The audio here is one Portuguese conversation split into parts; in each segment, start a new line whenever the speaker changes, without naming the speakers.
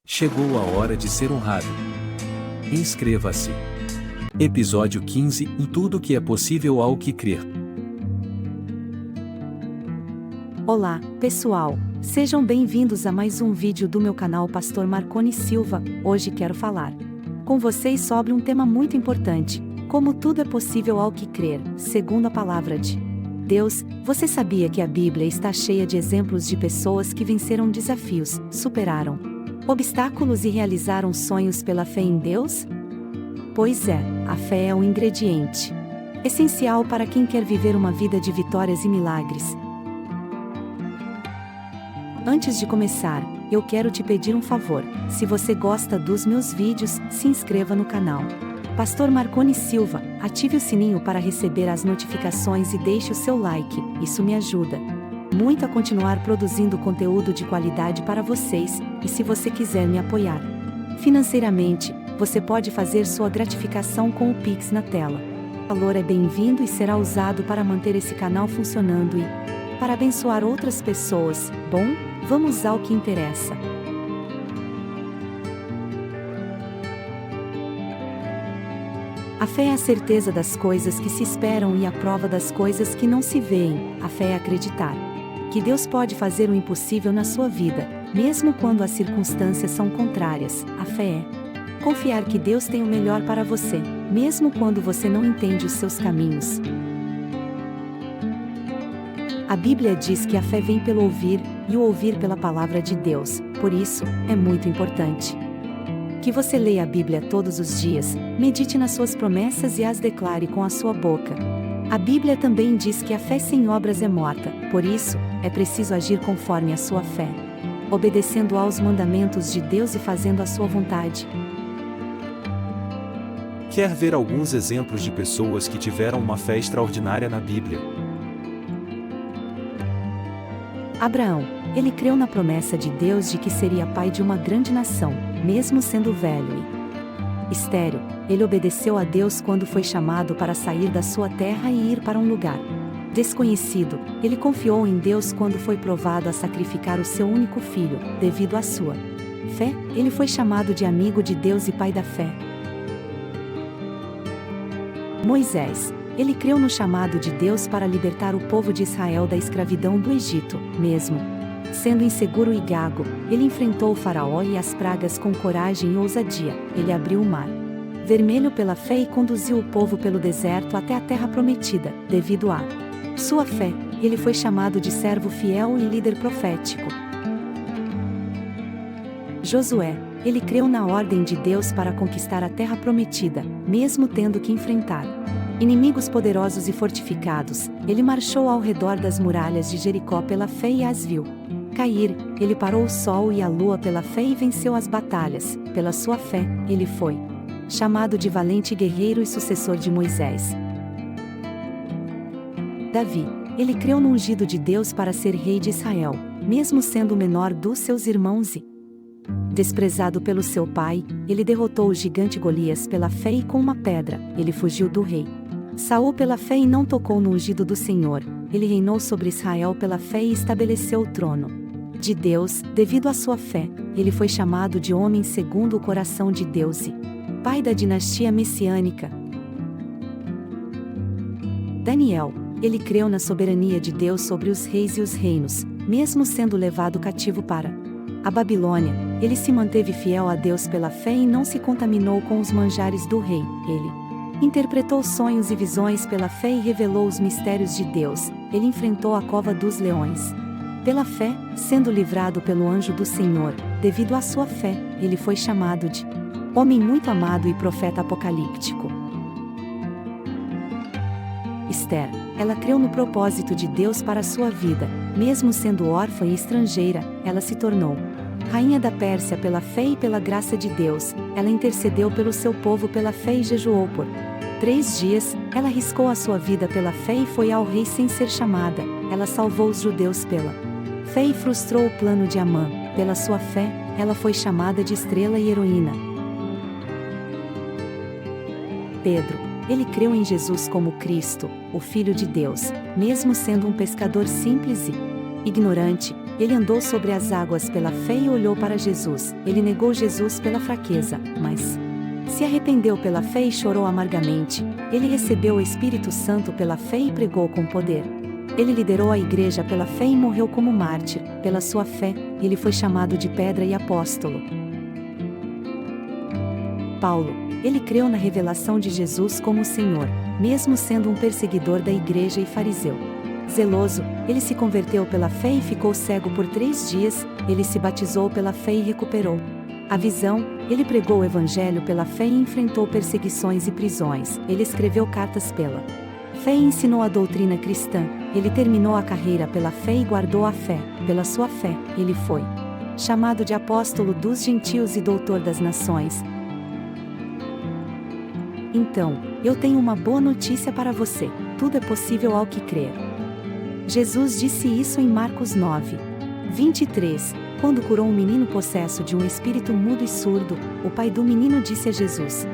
Chegou a hora de ser honrado. Inscreva-se. Episódio 15. Em tudo que é possível ao que crer.
Olá, pessoal. Sejam bem-vindos a mais um vídeo do meu canal Pastor Marconi Silva. Hoje quero falar com vocês sobre um tema muito importante: como tudo é possível ao que crer, segundo a palavra de Deus. Você sabia que a Bíblia está cheia de exemplos de pessoas que venceram desafios, superaram obstáculos e realizaram sonhos pela fé em Deus? Pois é, a fé é um ingrediente essencial para quem quer viver uma vida de vitórias e milagres. Antes de começar, eu quero te pedir um favor. Se você gosta dos meus vídeos, se inscreva no canal Pastor Marconi Silva, ative o sininho para receber as notificações e deixe o seu like, isso me ajuda muito a continuar produzindo conteúdo de qualidade para vocês. E se você quiser me apoiar financeiramente, você pode fazer sua gratificação com o Pix na tela. O valor é bem-vindo e será usado para manter esse canal funcionando e para abençoar outras pessoas. Bom, vamos ao que interessa. A fé é a certeza das coisas que se esperam e a prova das coisas que não se veem. A fé é acreditar que Deus pode fazer o impossível na sua vida, mesmo quando as circunstâncias são contrárias. A fé é confiar que Deus tem o melhor para você, mesmo quando você não entende os seus caminhos. A Bíblia diz que a fé vem pelo ouvir, e o ouvir pela palavra de Deus. Por isso, é muito importante que você leia a Bíblia todos os dias, medite nas suas promessas e as declare com a sua boca. A Bíblia também diz que a fé sem obras é morta, por isso, é preciso agir conforme a sua fé, obedecendo aos mandamentos de Deus e fazendo a sua vontade.
Quer ver alguns exemplos de pessoas que tiveram uma fé extraordinária na Bíblia?
Abraão, ele creu na promessa de Deus de que seria pai de uma grande nação, mesmo sendo velho e estéril. Ele obedeceu a Deus quando foi chamado para sair da sua terra e ir para um lugar desconhecido. Ele confiou em Deus quando foi provado a sacrificar o seu único filho. Devido à sua fé, ele foi chamado de amigo de Deus e pai da fé. Moisés, ele creu no chamado de Deus para libertar o povo de Israel da escravidão do Egito. Mesmo sendo inseguro e gago, ele enfrentou o faraó e as pragas com coragem e ousadia. Ele abriu o mar Vermelho pela fé e conduziu o povo pelo deserto até a terra prometida. Devido à sua fé, ele foi chamado de servo fiel e líder profético. Josué, ele creu na ordem de Deus para conquistar a terra prometida, mesmo tendo que enfrentar inimigos poderosos e fortificados. Ele marchou ao redor das muralhas de Jericó pela fé e as viu cair. Ele parou o sol e a lua pela fé e venceu as batalhas. Pela sua fé, ele foi chamado de valente guerreiro e sucessor de Moisés. Davi, ele creu no ungido de Deus para ser rei de Israel, mesmo sendo o menor dos seus irmãos e desprezado pelo seu pai. Ele derrotou o gigante Golias pela fé e com uma pedra. Ele fugiu do rei Saul pela fé e não tocou no ungido do Senhor. Ele reinou sobre Israel pela fé e estabeleceu o trono de Deus. Devido à sua fé, ele foi chamado de homem segundo o coração de Deus e pai da dinastia messiânica. Daniel, ele creu na soberania de Deus sobre os reis e os reinos, mesmo sendo levado cativo para a Babilônia. Ele se manteve fiel a Deus pela fé e não se contaminou com os manjares do rei. Ele interpretou sonhos e visões pela fé e revelou os mistérios de Deus. Ele enfrentou a cova dos leões pela fé, sendo livrado pelo anjo do Senhor. Devido à sua fé, ele foi chamado de homem muito amado e profeta apocalíptico. Esther, ela creu no propósito de Deus para sua vida. Mesmo sendo órfã e estrangeira, ela se tornou rainha da Pérsia pela fé e pela graça de Deus. Ela intercedeu pelo seu povo pela fé e jejuou por 3 dias. Ela arriscou a sua vida pela fé e foi ao rei sem ser chamada. Ela salvou os judeus pela fé e frustrou o plano de Amã. Pela sua fé, ela foi chamada de estrela e heroína. Pedro, ele creu em Jesus como Cristo, o Filho de Deus, mesmo sendo um pescador simples e ignorante. Ele andou sobre as águas pela fé e olhou para Jesus. Ele negou Jesus pela fraqueza, mas se arrependeu pela fé e chorou amargamente. Ele recebeu o Espírito Santo pela fé e pregou com poder. Ele liderou a igreja pela fé e morreu como mártir. Pela sua fé, ele foi chamado de pedra e apóstolo. Paulo, ele creu na revelação de Jesus como o Senhor, mesmo sendo um perseguidor da igreja e fariseu. Zeloso, ele se converteu pela fé e ficou cego por 3 dias. Ele se batizou pela fé e recuperou a visão. Ele pregou o evangelho pela fé e enfrentou perseguições e prisões. Ele escreveu cartas pela fé e ensinou a doutrina cristã. Ele terminou a carreira pela fé e guardou a fé. Pela sua fé, ele foi chamado de apóstolo dos gentios e doutor das nações. Então, eu tenho uma boa notícia para você: tudo é possível ao que crer. Jesus disse isso em Marcos 9, 23, quando curou um menino possesso de um espírito mudo e surdo. O pai do menino disse a Jesus: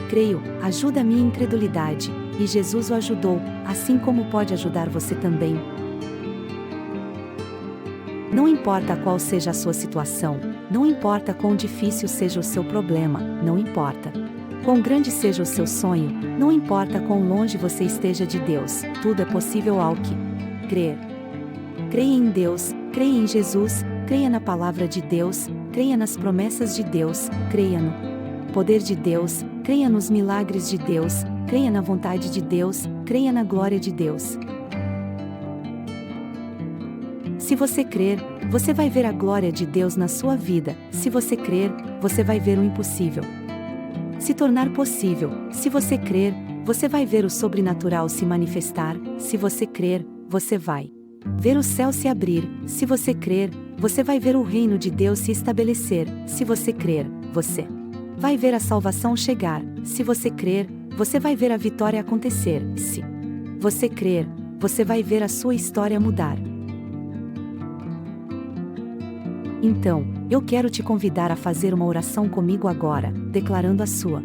creio, ajuda a minha incredulidade. E Jesus o ajudou, assim como pode ajudar você também. Não importa qual seja a sua situação, não importa quão difícil seja o seu problema, não importa quão grande seja o seu sonho, não importa quão longe você esteja de Deus, tudo é possível ao que crer. Creia em Deus, creia em Jesus, creia na palavra de Deus, creia nas promessas de Deus, creia no poder de Deus, creia nos milagres de Deus, creia na vontade de Deus, creia na glória de Deus. Se você crer, você vai ver a glória de Deus na sua vida. Se você crer, você vai ver o impossível se tornar possível. Se você crer, você vai ver o sobrenatural se manifestar. Se você crer, você vai ver o céu se abrir. Se você crer, você vai ver o reino de Deus se estabelecer. Se você crer, você vai ver a salvação chegar. Se você crer, você vai ver a vitória acontecer. Se você crer, você vai ver a sua história mudar. Então, eu quero te convidar a fazer uma oração comigo agora, declarando a sua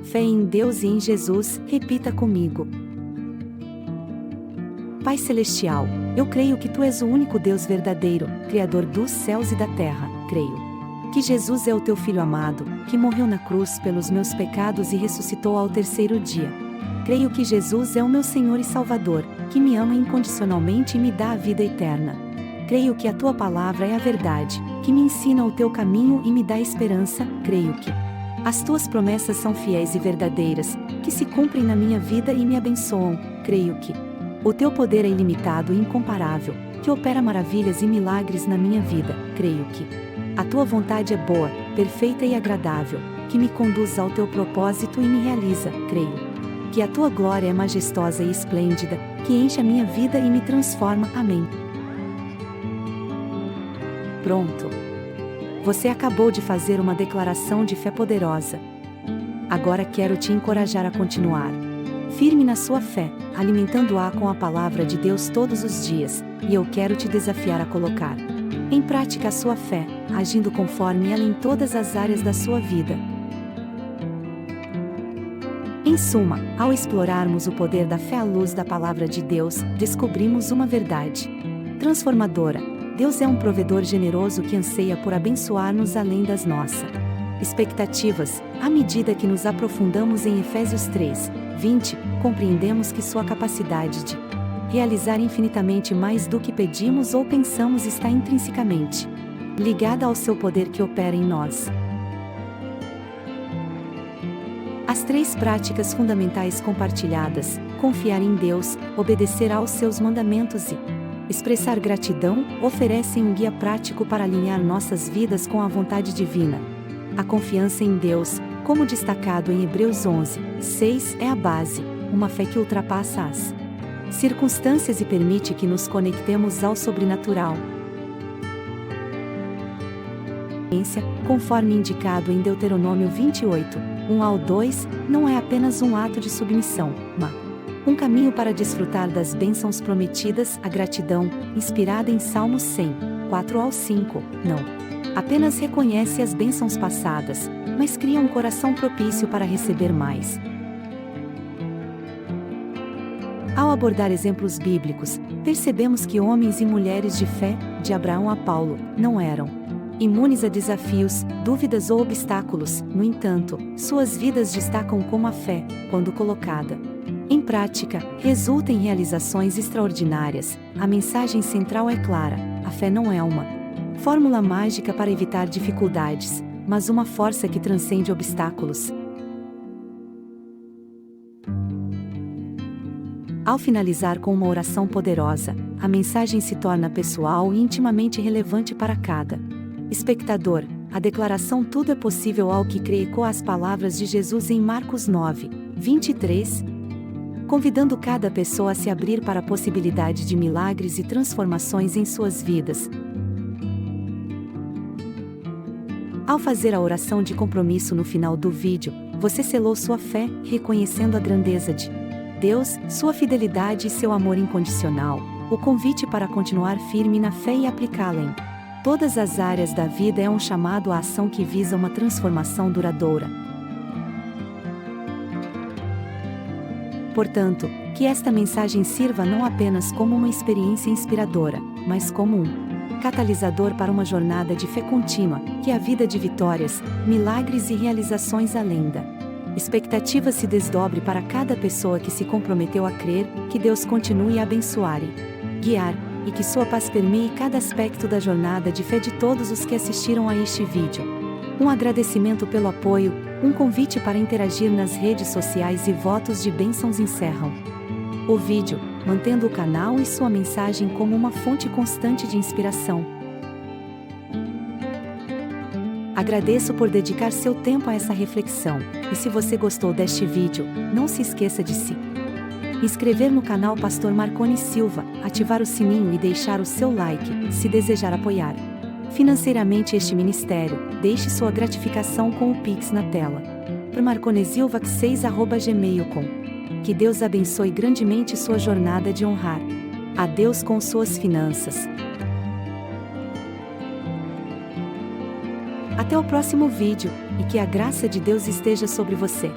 fé em Deus e em Jesus. Repita comigo. Pai Celestial, eu creio que Tu és o único Deus verdadeiro, Criador dos céus e da terra. Creio que Jesus é o Teu Filho amado, que morreu na cruz pelos meus pecados e ressuscitou ao 3º dia. Creio que Jesus é o meu Senhor e Salvador, que me ama incondicionalmente e me dá a vida eterna. Creio que a Tua palavra é a verdade, que me ensina o Teu caminho e me dá esperança. Creio que as Tuas promessas são fiéis e verdadeiras, que se cumprem na minha vida e me abençoam. Creio que o Teu poder é ilimitado e incomparável, que opera maravilhas e milagres na minha vida. Creio que a Tua vontade é boa, perfeita e agradável, que me conduz ao Teu propósito e me realiza. Creio que a Tua glória é majestosa e esplêndida, que enche a minha vida e me transforma. Amém. Pronto. Você acabou de fazer uma declaração de fé poderosa. Agora quero te encorajar a continuar firme na sua fé, alimentando-a com a palavra de Deus todos os dias, e eu quero te desafiar a colocar em prática a sua fé, agindo conforme ela em todas as áreas da sua vida. Em suma, ao explorarmos o poder da fé à luz da palavra de Deus, descobrimos uma verdade transformadora. Deus é um provedor generoso que anseia por abençoar-nos além das nossas expectativas. À medida que nos aprofundamos em Efésios 3, 20, compreendemos que sua capacidade de realizar infinitamente mais do que pedimos ou pensamos está intrinsecamente ligada ao seu poder que opera em nós. As 3 práticas fundamentais compartilhadas: confiar em Deus, obedecer aos seus mandamentos e expressar gratidão, oferecem um guia prático para alinhar nossas vidas com a vontade divina. A confiança em Deus, como destacado em Hebreus 11, 6, é a base, uma fé que ultrapassa as circunstâncias e permite que nos conectemos ao sobrenatural. Conforme indicado em Deuteronômio 28, 1 ao 2, não é apenas um ato de submissão, mas um caminho para desfrutar das bênçãos prometidas. A gratidão, inspirada em Salmos 100, 4 ao 5, não apenas reconhece as bênçãos passadas, mas cria um coração propício para receber mais. Ao abordar exemplos bíblicos, percebemos que homens e mulheres de fé, de Abraão a Paulo, não eram imunes a desafios, dúvidas ou obstáculos. No entanto, suas vidas destacam como a fé, quando colocada em prática, resulta em realizações extraordinárias. A mensagem central é clara: a fé não é uma fórmula mágica para evitar dificuldades, mas uma força que transcende obstáculos. Ao finalizar com uma oração poderosa, a mensagem se torna pessoal e intimamente relevante para cada espectador. A declaração "tudo é possível ao que crê" ecoa as palavras de Jesus em Marcos 9:23, convidando cada pessoa a se abrir para a possibilidade de milagres e transformações em suas vidas. Ao fazer a oração de compromisso no final do vídeo, você selou sua fé, reconhecendo a grandeza de Deus, sua fidelidade e seu amor incondicional. O convite para continuar firme na fé e aplicá-la em todas as áreas da vida é um chamado à ação que visa uma transformação duradoura. Portanto, que esta mensagem sirva não apenas como uma experiência inspiradora, mas como um catalisador para uma jornada de fé contínua, que a vida de vitórias, milagres e realizações além da expectativa se desdobre para cada pessoa que se comprometeu a crer. Que Deus continue a abençoar e guiar, e que sua paz permeie cada aspecto da jornada de fé de todos os que assistiram a este vídeo. Um agradecimento pelo apoio, um convite para interagir nas redes sociais e votos de bênçãos encerram o vídeo, mantendo o canal e sua mensagem como uma fonte constante de inspiração. Agradeço por dedicar seu tempo a essa reflexão, e se você gostou deste vídeo, não se esqueça de se inscrever no canal Pastor Marconi Silva, ativar o sininho e deixar o seu like, se desejar apoiar financeiramente este ministério. Deixe sua gratificação com o Pix na tela. marconesilva6@gmail.com. Que Deus abençoe grandemente sua jornada de honrar a Deus com suas finanças. Até o próximo vídeo, e que a graça de Deus esteja sobre você.